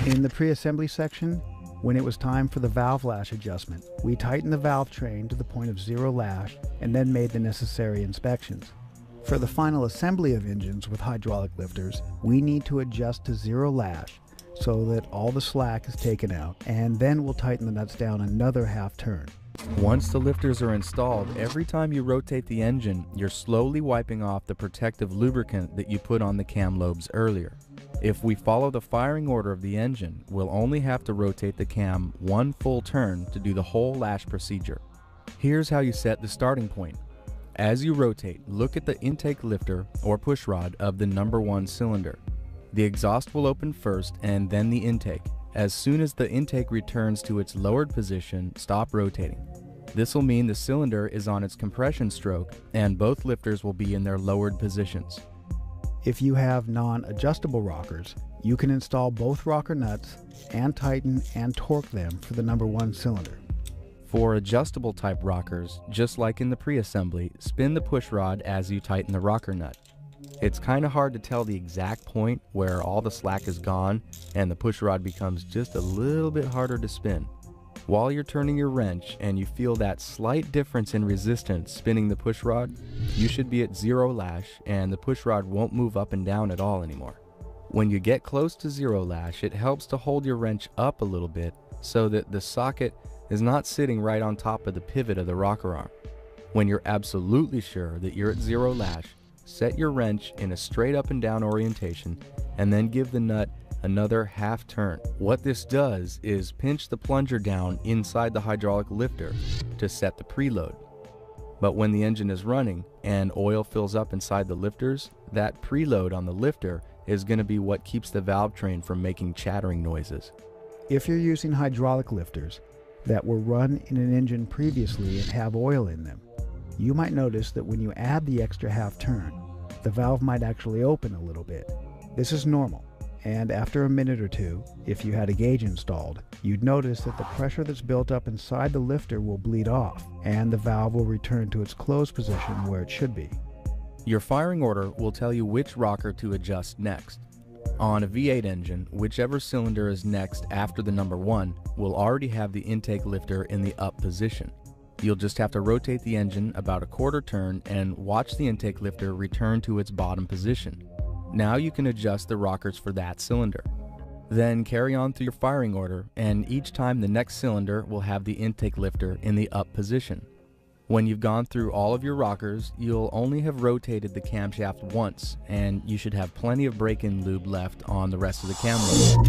In the pre-assembly section, when it was time for the valve lash adjustment, we tightened the valve train to the point of 0 lash and then made the necessary inspections. For the final assembly of engines with hydraulic lifters, we need to adjust to 0 lash so that all the slack is taken out, and then we'll tighten the nuts down another half turn. Once the lifters are installed, every time you rotate the engine, you're slowly wiping off the protective lubricant that you put on the cam lobes earlier. If we follow the firing order of the engine, we'll only have to rotate the cam one full turn to do the whole lash procedure. Here's how you set the starting point. As you rotate, look at the intake lifter or push rod of the number 1 cylinder. The exhaust will open first and then the intake. As soon as the intake returns to its lowered position, stop rotating. This will mean the cylinder is on its compression stroke and both lifters will be in their lowered positions. If you have non-adjustable rockers, you can install both rocker nuts and tighten and torque them for the number 1 cylinder. For adjustable type rockers, just like in the pre-assembly, spin the push rod as you tighten the rocker nut. It's kind of hard to tell the exact point where all the slack is gone and the push rod becomes just a little bit harder to spin. While you're turning your wrench and you feel that slight difference in resistance spinning the push rod, you should be at 0 lash and the push rod won't move up and down at all anymore. When you get close to 0 lash, it helps to hold your wrench up a little bit so that the socket is not sitting right on top of the pivot of the rocker arm. When you're absolutely sure that you're at 0 lash, set your wrench in a straight up and down orientation and then give the nut another half turn. What this does is pinch the plunger down inside the hydraulic lifter to set the preload. But when the engine is running and oil fills up inside the lifters, that preload on the lifter is going to be what keeps the valve train from making chattering noises. If you're using hydraulic lifters that were run in an engine previously and have oil in them, you might notice that when you add the extra half turn, the valve might actually open a little bit. This is normal, and after a minute or two, if you had a gauge installed, you'd notice that the pressure that's built up inside the lifter will bleed off, and the valve will return to its closed position where it should be. Your firing order will tell you which rocker to adjust next. On a V8 engine, whichever cylinder is next after the number 1 will already have the intake lifter in the up position. You'll just have to rotate the engine about a quarter turn and watch the intake lifter return to its bottom position. Now you can adjust the rockers for that cylinder. Then carry on through your firing order, and each time the next cylinder will have the intake lifter in the up position. When you've gone through all of your rockers, you'll only have rotated the camshaft once, and you should have plenty of break-in lube left on the rest of the cam lobe.